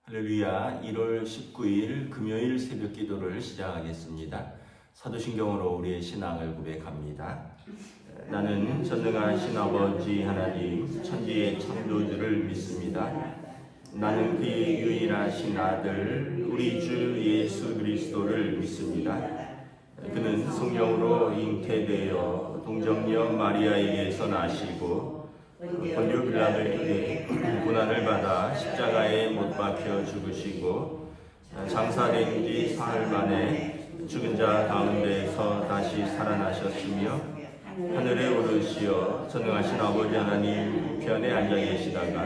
할렐루야. 1월 19일 금요일 새벽 기도를 시작하겠습니다. 사도신경으로 우리의 신앙을 고백합니다. 나는 전능하신 아버지 하나님 천지의 창조주를 믿습니다. 나는 그의 유일하신 아들 우리 주 예수 그리스도를 믿습니다. 그는 성령으로 잉태되어 동정녀 마리아에게서 나시고 본디오 빌라도의 때에 고난을 받아 십자가에 못 박혀 죽으시고 장사된 지 사흘 만에 죽은 자 가운데서 다시 살아나셨으며 하늘에 오르시어 전능하신 아버지 하나님 우편에 앉아 계시다가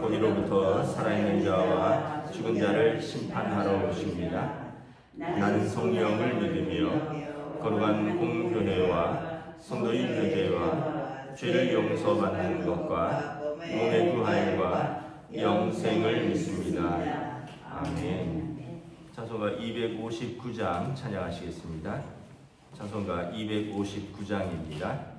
거기로부터 살아있는 자와 죽은 자를 심판하러 오십니다. 나는 성령을 믿으며 거룩한 공교회와 성도의 교제와 죄를 용서받는 것과 몸의 구할과 영생을 믿습니다. 아멘. 찬송가 259장 찬양하시겠습니다. 찬송가 259장입니다.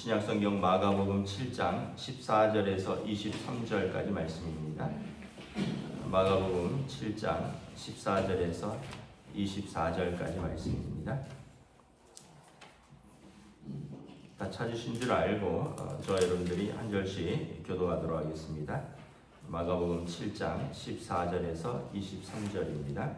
신약성경 마가복음 7장 14절에서 23절까지 말씀입니다. 마가복음 7장 14절에서 24절까지 말씀입니다. 다 찾으신 줄 알고 저와 여러분들이 한 절씩 교도하도록 하겠습니다. 마가복음 7장 14절에서 23절입니다.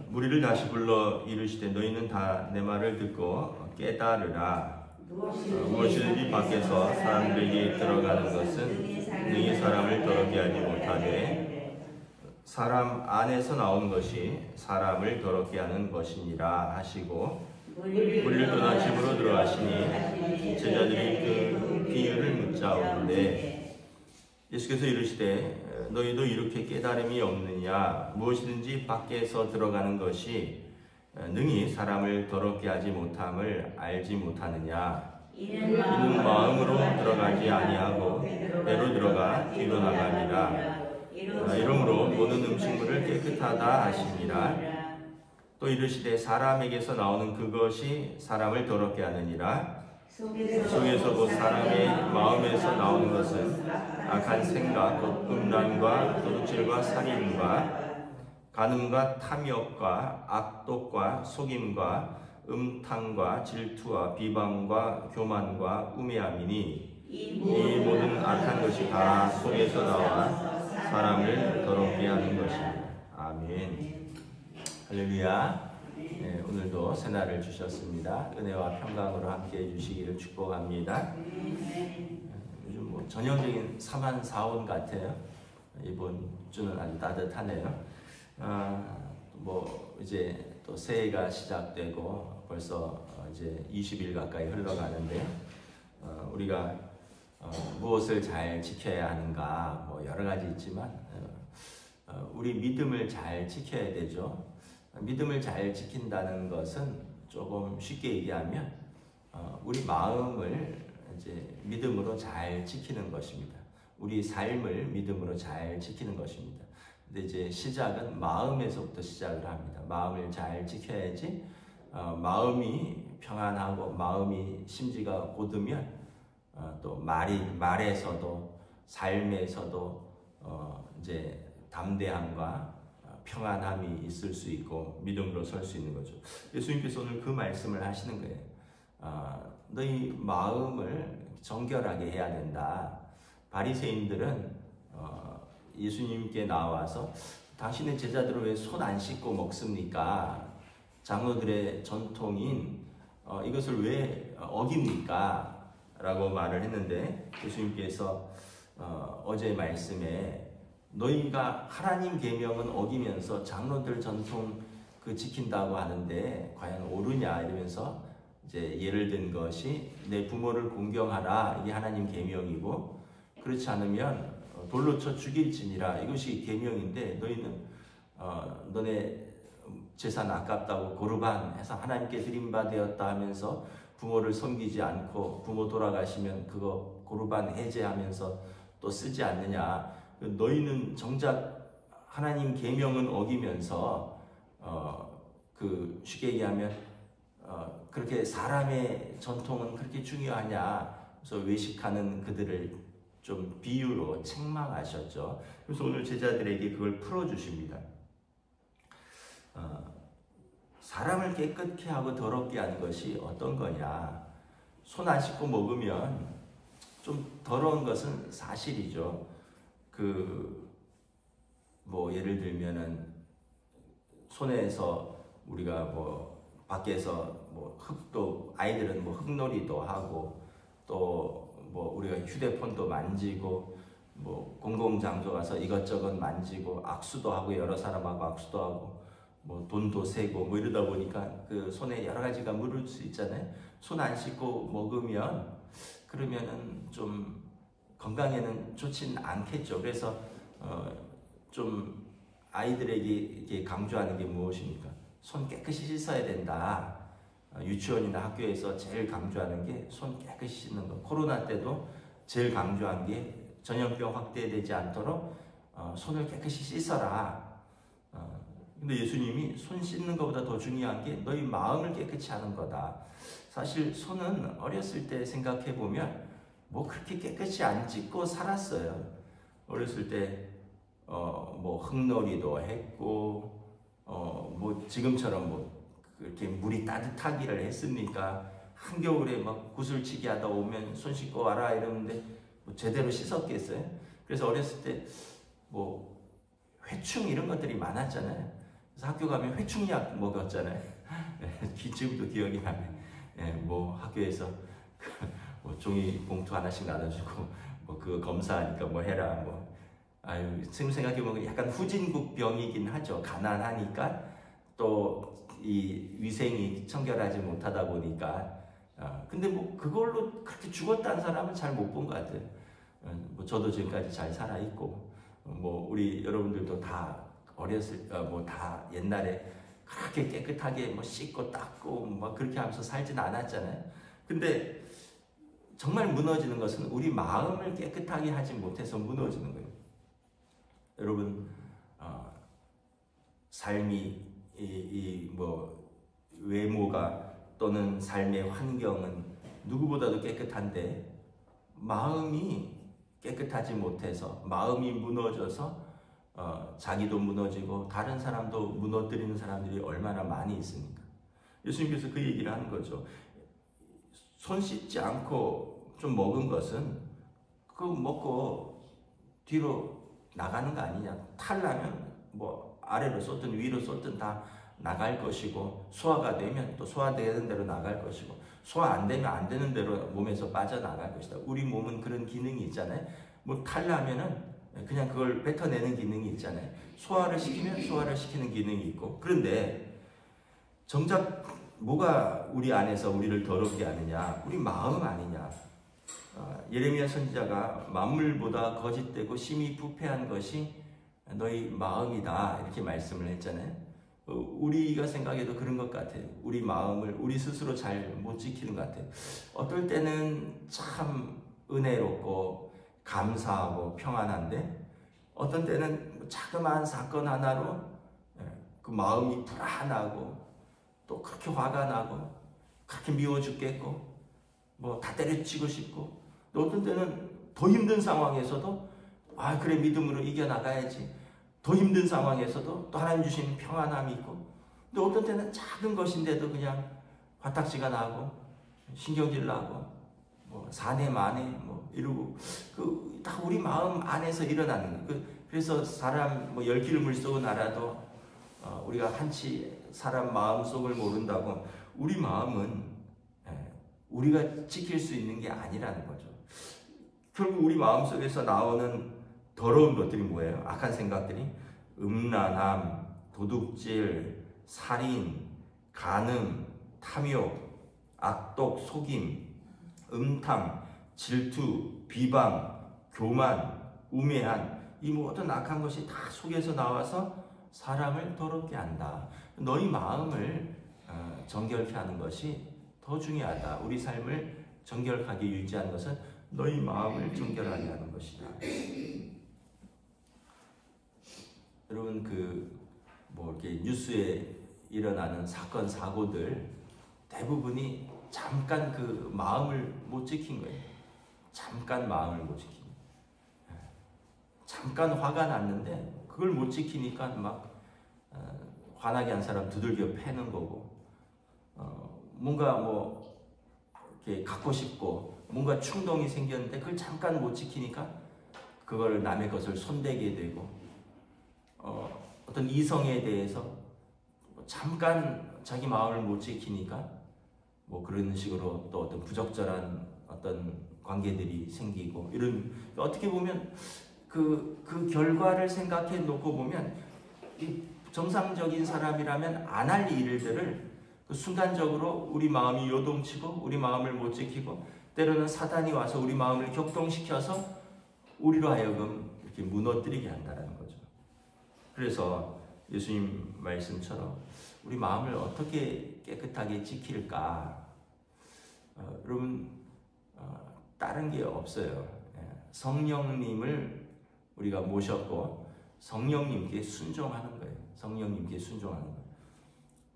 무리를 다시 불러 이르시되 너희는 다 내 말을 듣고 깨달으라. 무엇이든지 밖에서 사람들에게 들어가는 것은 능히 사람을 더럽게 하지 못하되 사람 안에서 나온 것이 사람을 더럽게 하는 것이니라 하시고 우리를 떠나 집으로 들어가시니 제자들이 그 비유를 묻자오는데 예수께서 이르시되 너희도 이렇게 깨달음이 없느냐 무엇이든지 밖에서 들어가는 것이 능히 사람을 더럽게 하지 못함을 알지 못하느냐 이는 마음으로 들어가지 아니하고 배로 들어가 뒤로 나가니라 이러므로 모든 음식물을 깨끗하다 하시니라 또 이르시되 사람에게서 나오는 그것이 사람을 더럽게 하느니라 속에서 곧 사람의 마음에서 나오는 것은 악한 생각, 곧 음란과 도둑질과 살인과 간음과 탐욕과 악독과 속임과 음탕과 질투와 비방과 교만과 우매함이니 이 모든 악한 것이 다 속에서 나와 사람을 더럽게 하는 것입니다. 아멘. 할렐루야. 네, 오늘도 새날을 주셨습니다. 은혜와 평강으로 함께 해주시기를 축복합니다. 요즘 뭐 전형적인 3한 4온 같아요. 이번 주는 아주 따뜻하네요. 뭐 이제 또 새해가 시작되고 벌써 이제 20일 가까이 흘러가는데 우리가 무엇을 잘 지켜야 하는가 뭐 여러 가지 있지만 우리 믿음을 잘 지켜야 되죠. 믿음을 잘 지킨다는 것은 조금 쉽게 얘기하면 우리 마음을 이제 믿음으로 잘 지키는 것입니다. 우리 삶을 믿음으로 잘 지키는 것입니다. 근데 이제 시작은 마음에서부터 시작을 합니다. 마음을 잘 지켜야지 마음이 평안하고 마음이 심지가 곧으면 또 말에서도 삶에서도 이제 담대함과 평안함이 있을 수 있고 믿음으로 설 수 있는 거죠. 예수님께서 오늘 그 말씀을 하시는 거예요. 너희 마음을 정결하게 해야 된다. 바리새인들은 예수님께 나와서 당신의 제자들은 왜 손 안 씻고 먹습니까? 장로들의 전통인 이것을 왜 어깁니까? 라고 말을 했는데 예수님께서 어제 말씀에 너희가 하나님 계명은 어기면서 장로들 전통 그 지킨다고 하는데 과연 옳으냐 이러면서 이제 예를 든 것이 내 부모를 공경하라 이게 하나님 계명이고 그렇지 않으면 돌로 쳐 죽일지니라 이것이 계명인데 너희는 너네 재산 아깝다고 고르반 해서 하나님께 드림바 되었다 하면서 부모를 섬기지 않고 부모 돌아가시면 그거 고르반 해제하면서 또 쓰지 않느냐. 너희는 정작 하나님 계명은 어기면서 그 쉽게 얘기하면 그렇게 사람의 전통은 그렇게 중요하냐. 그래서 외식하는 그들을 좀 비유로 책망하셨죠. 그래서 오늘 제자들에게 그걸 풀어주십니다. 사람을 깨끗게 하고 더럽게 하는 것이 어떤 거냐. 손 안 씻고 먹으면 좀 더러운 것은 사실이죠. 뭐 예를 들면은 손에서 우리가 뭐 밖에서 뭐 흙도 아이들은 뭐 흙놀이도 하고 또 뭐 우리가 휴대폰도 만지고 뭐 공공장소 가서 이것저것 만지고 악수도 하고 여러 사람하고 악수도 하고 뭐 돈도 세고 뭐 이러다 보니까 그 손에 여러 가지가 묻을 수 있잖아요. 손 안 씻고 먹으면 그러면은 좀 건강에는 좋지는 않겠죠. 그래서 좀 아이들에게 이렇게 강조하는 게 무엇입니까? 손 깨끗이 씻어야 된다. 유치원이나 학교에서 제일 강조하는 게 손 깨끗이 씻는 거. 코로나 때도 제일 강조한 게 전염병 확대되지 않도록 손을 깨끗이 씻어라. 근데 예수님이 손 씻는 것보다 더 중요한 게 너희 마음을 깨끗이 하는 거다. 사실 손은 어렸을 때 생각해 보면 뭐 그렇게 깨끗이 안 씻고 살았어요. 어렸을 때 뭐 흙놀이도 했고 뭐 지금처럼 뭐 그렇게 물이 따뜻하기를 했습니까? 한겨울에 막 구슬치기 하다 오면 손 씻고 와라 이러는데 뭐 제대로 씻었겠어요? 그래서 어렸을 때 뭐 회충 이런 것들이 많았잖아요. 그래서 학교 가면 회충약 먹었잖아요. 지금도 기억이 나네. 뭐 학교에서 뭐 종이 봉투 하나씩 나눠주고 뭐 그거 검사하니까 뭐 해라 뭐 지금 생각해보면 약간 후진국병이긴 하죠. 가난하니까 또 이 위생이 청결하지 못하다 보니까. 근데 뭐 그걸로 그렇게 죽었다는 사람은 잘 못 본 것 같아요. 뭐 저도 지금까지 잘 살아 있고, 뭐 우리 여러분들도 다 어렸을 뭐 다 옛날에 그렇게 깨끗하게 뭐 씻고 닦고 뭐 그렇게 하면서 살진 않았잖아요. 근데 정말 무너지는 것은 우리 마음을 깨끗하게 하지 못해서 무너지는 거예요. 여러분, 삶이 뭐 외모가 또는 삶의 환경은 누구보다도 깨끗한데 마음이 깨끗하지 못해서, 마음이 무너져서 자기도 무너지고 다른 사람도 무너뜨리는 사람들이 얼마나 많이 있습니까? 예수님께서 그 얘기를 하는 거죠. 손 씻지 않고 좀 먹은 것은 그거 먹고 뒤로 나가는 거 아니냐. 탈나면 뭐 아래로 쏟든 위로 쏟든 다 나갈 것이고, 소화가 되면 또 소화되는 대로 나갈 것이고, 소화 안 되면 안 되는 대로 몸에서 빠져나갈 것이다. 우리 몸은 그런 기능이 있잖아요. 뭐 탈나면은 그냥 그걸 뱉어내는 기능이 있잖아요. 소화를 시키면 소화를 시키는 기능이 있고. 그런데 정작 뭐가 우리 안에서 우리를 더럽게 하느냐? 우리 마음 아니냐? 예레미야 선지자가 만물보다 거짓되고 심히 부패한 것이 너희 마음이다, 이렇게 말씀을 했잖아요. 우리가 생각해도 그런 것 같아요. 우리 마음을 우리 스스로 잘 못 지키는 것 같아요. 어떨 때는 참 은혜롭고 감사하고 평안한데, 어떤 때는 자그마한 사건 하나로 그 마음이 불안하고 또 그렇게 화가 나고 그렇게 미워 죽겠고 뭐 다 때려치고 싶고, 또 어떤 때는 더 힘든 상황에서도 그래, 믿음으로 이겨나가야지. 더 힘든 상황에서도 또 하나님 주신 평안함이 있고, 근데 어떤 때는 작은 것인데도 그냥 화딱지가 나고 신경질 나고 뭐 사내 만에 뭐 이러고, 다 우리 마음 안에서 일어나는 거예요. 그래서 사람 뭐 10km 물속을 날아도 우리가 한치 사람 마음 속을 모른다고, 우리 마음은 우리가 지킬 수 있는 게 아니라는 거죠. 결국 우리 마음 속에서 나오는 더러운 것들이 뭐예요? 악한 생각들이 음란함, 도둑질, 살인, 간음, 탐욕, 악독, 속임, 음탕, 질투, 비방, 교만, 우매한, 이 모든 악한 것이 다 속에서 나와서 사람을 더럽게 한다. 너희 마음을 정결케 하는 것이 더 중요하다. 우리 삶을 정결하게 유지하는 것은 너희 마음을 정결하게 하는 것이다. 여러분, 뭐 이렇게 뉴스에 일어나는 사건 사고들 대부분이 잠깐 그 마음을 못 지킨 거예요. 잠깐 마음을 못 지킨 거예요. 잠깐 화가 났는데 그걸 못 지키니까 막 화나게 한 사람 두들겨 패는 거고, 뭔가 뭐 이렇게 갖고 싶고 뭔가 충동이 생겼는데 그걸 잠깐 못 지키니까 그걸 남의 것을 손대게 되고, 어떤 이성에 대해서 잠깐 자기 마음을 못 지키니까 뭐 그런 식으로 또 어떤 부적절한 어떤 관계들이 생기고, 이런, 어떻게 보면 그 결과를 생각해 놓고 보면 이 정상적인 사람이라면 안 할 일들을 순간적으로 우리 마음이 요동치고 우리 마음을 못 지키고, 때로는 사단이 와서 우리 마음을 격동시켜서 우리로 하여금 이렇게 무너뜨리게 한다는 거죠. 그래서 예수님 말씀처럼 우리 마음을 어떻게 깨끗하게 지킬까? 여러분, 다른 게 없어요. 성령님을 우리가 모셨고 성령님께 순종하는 거예요. 성령님께 순종하는 거예요.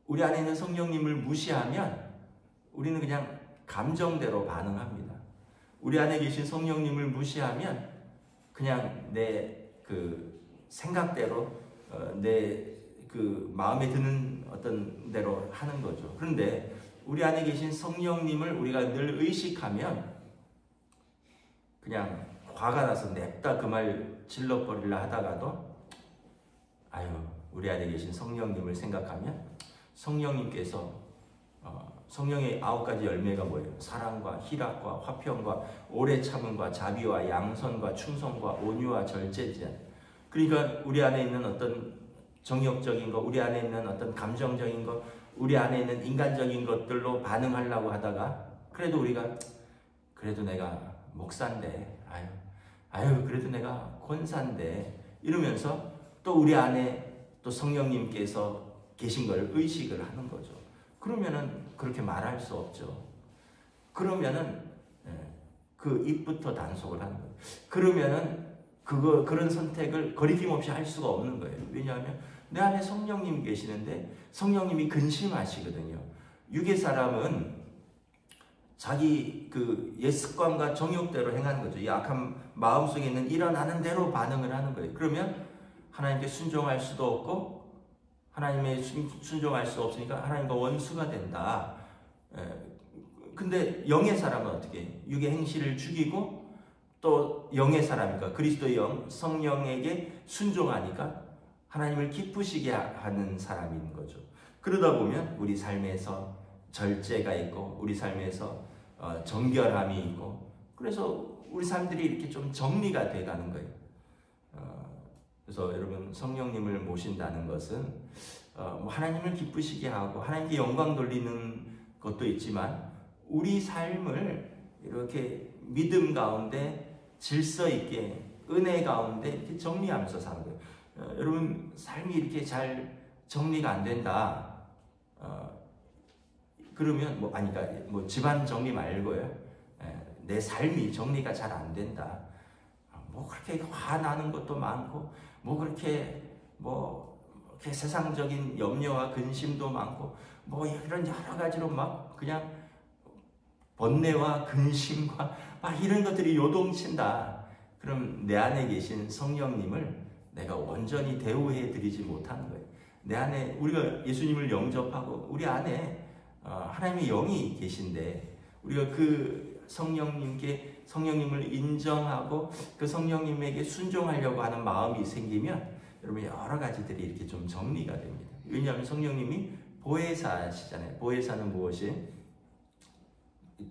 우리 안에 있는 성령님을 무시하면 우리는 그냥 감정대로 반응합니다. 우리 안에 계신 성령님을 무시하면 그냥 내 그 생각대로 내 그 마음에 드는 어떤 대로 하는 거죠. 그런데 우리 안에 계신 성령님을 우리가 늘 의식하면 그냥 화가 나서 냅다 그 말 질러버리려 하다가도 우리 안에 계신 성령님을 생각하면 성령님께서 성령의 9가지 열매가 뭐예요? 사랑과 희락과 화평과 오래 참음과 자비와 양선과 충성과 온유와 절제지, 그러니까 우리 안에 있는 어떤 정욕적인 거, 우리 안에 있는 어떤 감정적인 거, 우리 안에 있는 인간적인 것들로 반응하려고 하다가 그래도 우리가 그래도 내가 목사인데 아유 그래도 내가 권사인데 이러면서 또 우리 안에 또 성령님께서 계신 걸 의식을 하는 거죠. 그러면은 그렇게 말할 수 없죠. 그러면은 그 입부터 단속을 하는 거예요. 그러면은 그런 선택을 거리낌 없이 할 수가 없는 거예요. 왜냐하면 내 안에 성령님이 계시는데 성령님이 근심하시거든요. 육의 사람은 자기 그 옛 습관과 정욕대로 행하는 거죠. 이 악한 마음속에 있는 일어나는 대로 반응을 하는 거예요. 그러면 하나님께 순종할 수도 없고 하나님의 순종할 수 없으니까 하나님과 원수가 된다. 근데 영의 사람은 어떻게 해요? 육의 행실을 죽이고 또 영의 사람이니까 그리스도의 영, 성령에게 순종하니까 하나님을 기쁘시게 하는 사람인 거죠. 그러다 보면 우리 삶에서 절제가 있고 우리 삶에서 정결함이 있고 그래서 우리 삶들이 이렇게 좀 정리가 돼가는 거예요. 그래서 여러분 성령님을 모신다는 것은 뭐 하나님을 기쁘시게 하고 하나님께 영광 돌리는 것도 있지만 우리 삶을 이렇게 믿음 가운데 질서 있게 은혜 가운데 이렇게 정리하면서 사는 거예요. 여러분 삶이 이렇게 잘 정리가 안 된다. 그러면 뭐 집안 정리 말고요. 내 삶이 정리가 잘 안 된다. 뭐 그렇게 화나는 것도 많고 뭐 그렇게 세상적인 염려와 근심도 많고 뭐 이런 여러 가지로 막 그냥 번뇌와 근심과 막 이런 것들이 요동친다. 그럼 내 안에 계신 성령님을 내가 온전히 대우해 드리지 못하는 거예요. 내 안에 우리가 예수님을 영접하고 우리 안에 하나님의 영이 계신데 우리가 그 성령님을 인정하고 그 성령님에게 순종하려고 하는 마음이 생기면 여러분 여러 가지들이 이렇게 좀 정리가 됩니다. 왜냐하면 성령님이 보혜사시잖아요. 보혜사는 무엇이?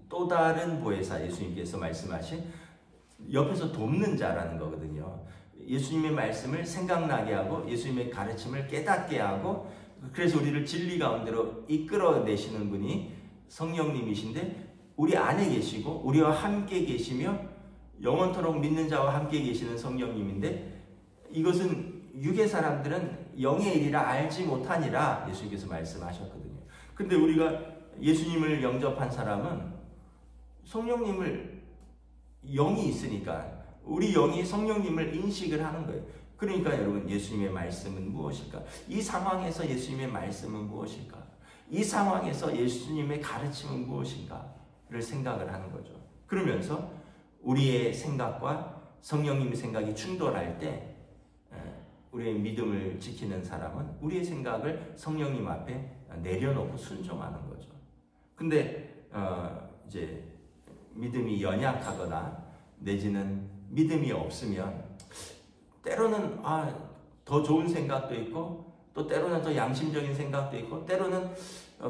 또 다른 보혜사, 예수님께서 말씀하신 옆에서 돕는 자라는 거거든요. 예수님의 말씀을 생각나게 하고 예수님의 가르침을 깨닫게 하고 그래서 우리를 진리 가운데로 이끌어내시는 분이 성령님이신데 우리 안에 계시고 우리와 함께 계시며 영원토록 믿는 자와 함께 계시는 성령님인데 이것은 육의 사람들은 영의 일이라 알지 못하니라 예수님께서 말씀하셨거든요. 근데 우리가 예수님을 영접한 사람은 성령님을 영이 있으니까 우리 영이 성령님을 인식을 하는 거예요. 그러니까 여러분 예수님의 말씀은 무엇일까? 이 상황에서 예수님의 말씀은 무엇일까? 이 상황에서 예수님의 가르침은 무엇인가를 생각을 하는 거죠. 그러면서 우리의 생각과 성령님의 생각이 충돌할 때 우리의 믿음을 지키는 사람은 우리의 생각을 성령님 앞에 내려놓고 순종하는 거죠. 근데 이제 믿음이 연약하거나 내지는 믿음이 없으면 때로는 더 좋은 생각도 있고 또 때로는 더 양심적인 생각도 있고 때로는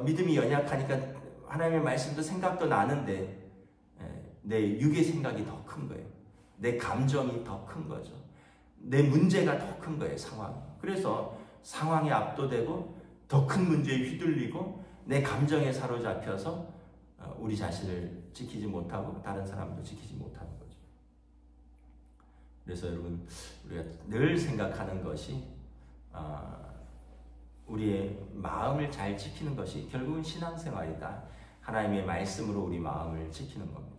믿음이 연약하니까 하나님의 말씀도 생각도 나는데 내 육의 생각이 더 큰 거예요. 내 감정이 더 큰 거죠. 내 문제가 더 큰 거예요. 상황이. 그래서 상황에 압도되고 더 큰 문제에 휘둘리고 내 감정에 사로잡혀서 우리 자신을 지키지 못하고 다른 사람도 지키지 못하는 거죠. 그래서 여러분 우리가 늘 생각하는 것이 우리의 마음을 잘 지키는 것이 결국은 신앙생활이다. 하나님의 말씀으로 우리 마음을 지키는 겁니다.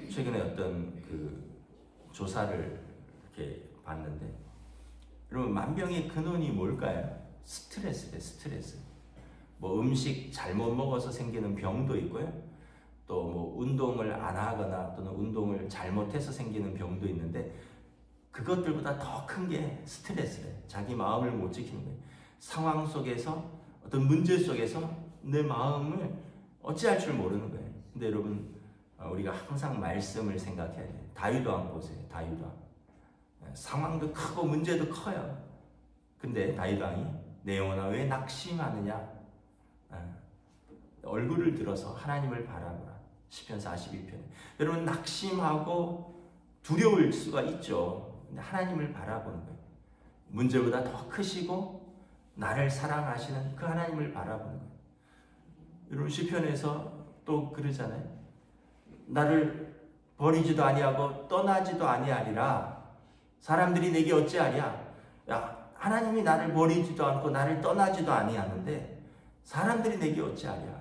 최근에 어떤 그 조사를 이렇게 봤는데 여러분 만병의 근원이 뭘까요? 스트레스래. 스트레스. 뭐 음식 잘못 먹어서 생기는 병도 있고요. 또 뭐 운동을 안 하거나 또는 운동을 잘못해서 생기는 병도 있는데 그것들보다 더 큰 게 스트레스래. 자기 마음을 못 지키는 거예요. 상황 속에서 어떤 문제 속에서 내 마음을 어찌할 줄 모르는 거예요. 근데 여러분 우리가 항상 말씀을 생각해야 돼요. 다윗왕 보세요. 다윗왕. 상황도 크고 문제도 커요. 근데 다윗왕이 내 영혼아 왜 낙심하느냐? 얼굴을 들어서 하나님을 바라보라. 시편 42편에. 여러분 낙심하고 두려울 수가 있죠. 근데 하나님을 바라보는 거예요. 문제보다 더 크시고 나를 사랑하시는 그 하나님을 바라보는 거예요. 여러분 시편에서 또 그러잖아요. 나를 버리지도 아니하고 떠나지도 아니하리라. 사람들이 내게 어찌하랴. 야, 하나님이 나를 버리지도 않고 나를 떠나지도 아니하는데 사람들이 내게 어찌하랴.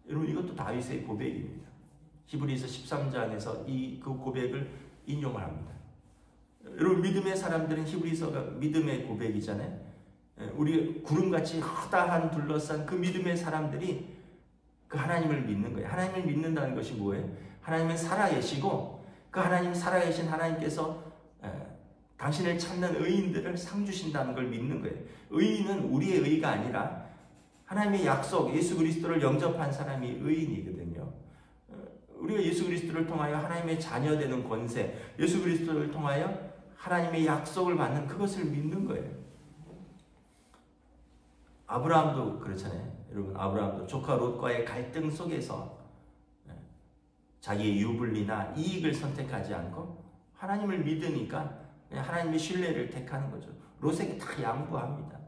여러분 이것도 다윗의 고백입니다. 히브리서 13장에서 그 고백을 인용을 합니다. 여러분 믿음의 사람들은 히브리서가 믿음의 고백이잖아요. 우리 구름같이 허다한 둘러싼 그 믿음의 사람들이 그 하나님을 믿는 거예요. 하나님을 믿는다는 것이 뭐예요? 하나님은 살아계시고 그 하나님 살아계신 하나님께서 당신을 찾는 의인들을 상 주신다는 걸 믿는 거예요. 의인은 우리의 의가 아니라 하나님의 약속, 예수 그리스도를 영접한 사람이 의인이거든요. 우리가 예수 그리스도를 통하여 하나님의 자녀 되는 권세, 예수 그리스도를 통하여 하나님의 약속을 받는 그것을 믿는 거예요. 아브라함도 그렇잖아요. 여러분 아브라함도 조카 롯과의 갈등 속에서 자기의 유불리나 이익을 선택하지 않고 하나님을 믿으니까 하나님의 신뢰를 택하는 거죠. 롯에게 다 양보합니다.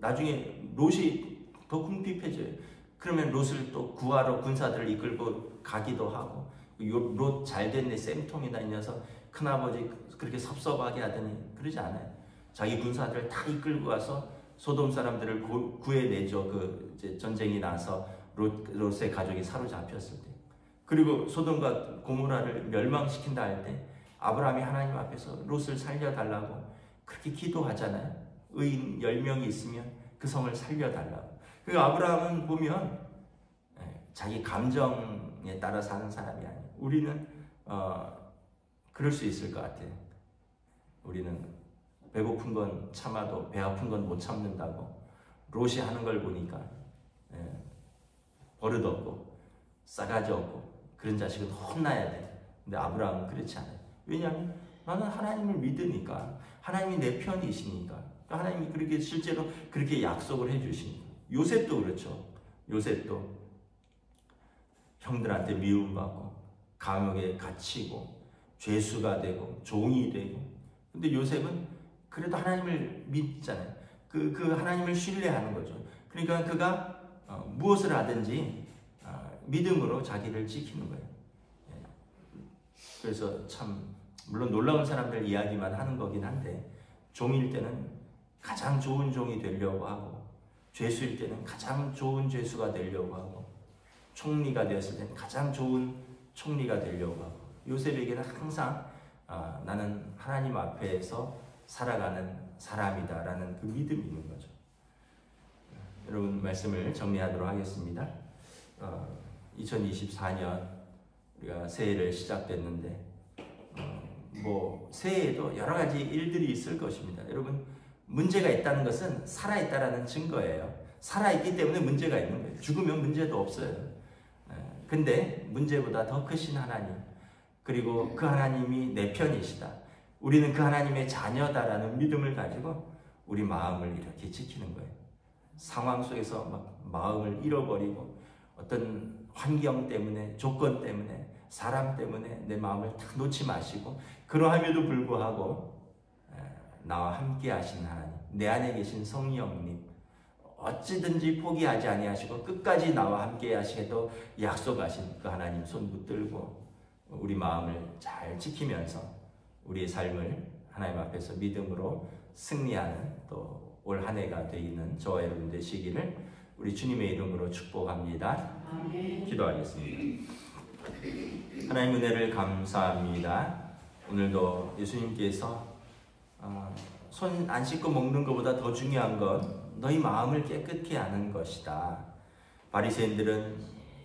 나중에 롯이 더 궁핍해져요. 그러면 롯을 또 구하러 군사들을 이끌고 가기도 하고, 롯 잘됐네 쌤통이다 이 녀석, 큰아버지 그렇게 섭섭하게 하더니 그러지 않아요. 자기 군사들을 다 이끌고 가서 소돔 사람들을 구해내죠. 그 이제 전쟁이 나서 롯의 가족이 사로잡혔을 때. 그리고 소돔과 고모라를 멸망시킨다 할 때 아브라함이 하나님 앞에서 롯을 살려달라고 그렇게 기도하잖아요. 의인 10명이 있으면 그 성을 살려달라고. 그 아브라함은 보면 자기 감정에 따라 사는 사람이 아니에요. 우리는 그럴 수 있을 것 같아요. 우리는 배고픈 건 참아도 배 아픈 건 못 참는다고 롯이 하는 걸 보니까 버릇없고 싸가지 없고 그런 자식은 혼나야 돼. 근데 아브라함은 그렇지 않아요. 왜냐하면 나는 하나님을 믿으니까, 하나님이 내 편이시니까, 하나님이 그렇게 실제로 그렇게 약속을 해주시니까. 요셉도 그렇죠. 요셉도 형들한테 미움받고 감옥에 갇히고 죄수가 되고 종이 되고, 근데 요셉은 그래도 하나님을 믿잖아요. 그 하나님을 신뢰하는 거죠. 그러니까 그가 무엇을 하든지 믿음으로 자기를 지키는 거예요. 그래서 참 물론 놀라운 사람들 이야기만 하는 거긴 한데, 종일 때는 가장 좋은 종이 되려고 하고, 죄수일 때는 가장 좋은 죄수가 되려고 하고, 총리가 되었을 때는 가장 좋은 총리가 되려고 하고, 요셉에게는 항상 나는 하나님 앞에서 살아가는 사람이다 라는 그 믿음이 있는 거죠. 여러분 말씀을 정리하도록 하겠습니다. 2024년 우리가 새해를 시작됐는데 뭐 새해에도 여러 가지 일들이 있을 것입니다. 여러분 문제가 있다는 것은 살아있다라는 증거예요. 살아있기 때문에 문제가 있는 거예요. 죽으면 문제도 없어요. 근데 문제보다 더 크신 하나님, 그리고 그 하나님이 내 편이시다, 우리는 그 하나님의 자녀다라는 믿음을 가지고 우리 마음을 이렇게 지키는 거예요. 상황 속에서 막 마음을 잃어버리고 어떤 환경 때문에, 조건 때문에, 사람 때문에 내 마음을 다 놓지 마시고, 그러함에도 불구하고 나와 함께 하신 하나님, 내 안에 계신 성령님, 어찌든지 포기하지 아니하시고 끝까지 나와 함께 하시게도 약속하신 그 하나님 손 붙들고 우리 마음을 잘 지키면서 우리의 삶을 하나님 앞에서 믿음으로 승리하는 또 올 한 해가 되는 저와 여러분 되시기를 우리 주님의 이름으로 축복합니다. 아멘. 기도하겠습니다. 하나님 은혜를 감사합니다. 오늘도 예수님께서 손 안 씻고 먹는 것보다 더 중요한 건 너희 마음을 깨끗게 하는 것이다. 바리새인들은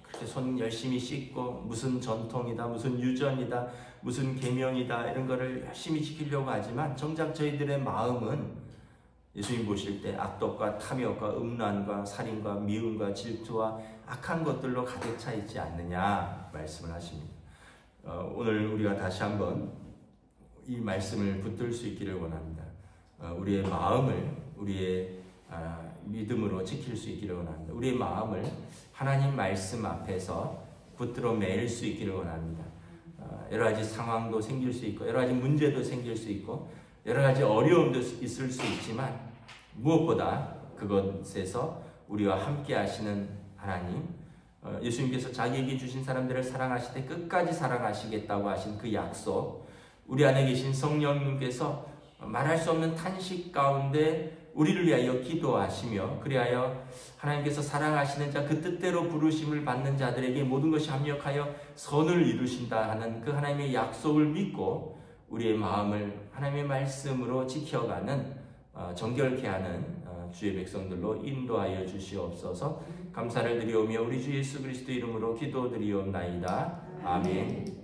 그렇게 손 열심히 씻고 무슨 전통이다, 무슨 유전이다, 무슨 계명이다 이런 거를 열심히 지키려고 하지만 정작 저희들의 마음은 예수님 보실 때 악독과 탐욕과 음란과 살인과 미움과 질투와 악한 것들로 가득 차 있지 않느냐 말씀을 하십니다. 오늘 우리가 다시 한번 이 말씀을 붙들 수 있기를 원합니다. 우리의 마음을 우리의 믿음으로 지킬 수 있기를 원합니다. 우리의 마음을 하나님 말씀 앞에서 붙들어 매일 수 있기를 원합니다. 여러 가지 상황도 생길 수 있고 여러 가지 문제도 생길 수 있고 여러 가지 어려움도 있을 수 있지만 무엇보다 그것에서 우리와 함께 하시는 하나님, 예수님께서 자기에게 주신 사람들을 사랑하시되 끝까지 사랑하시겠다고 하신 그 약속, 우리 안에 계신 성령님께서 말할 수 없는 탄식 가운데 우리를 위하여 기도하시며 그리하여 하나님께서 사랑하시는 자, 그 뜻대로 부르심을 받는 자들에게 모든 것이 합력하여 선을 이루신다 하는 그 하나님의 약속을 믿고 우리의 마음을 하나님의 말씀으로 지켜가는 정결케 하는 주의 백성들로 인도하여 주시옵소서. 감사를 드리오며 우리 주 예수 그리스도 이름으로 기도드리옵나이다. 아멘.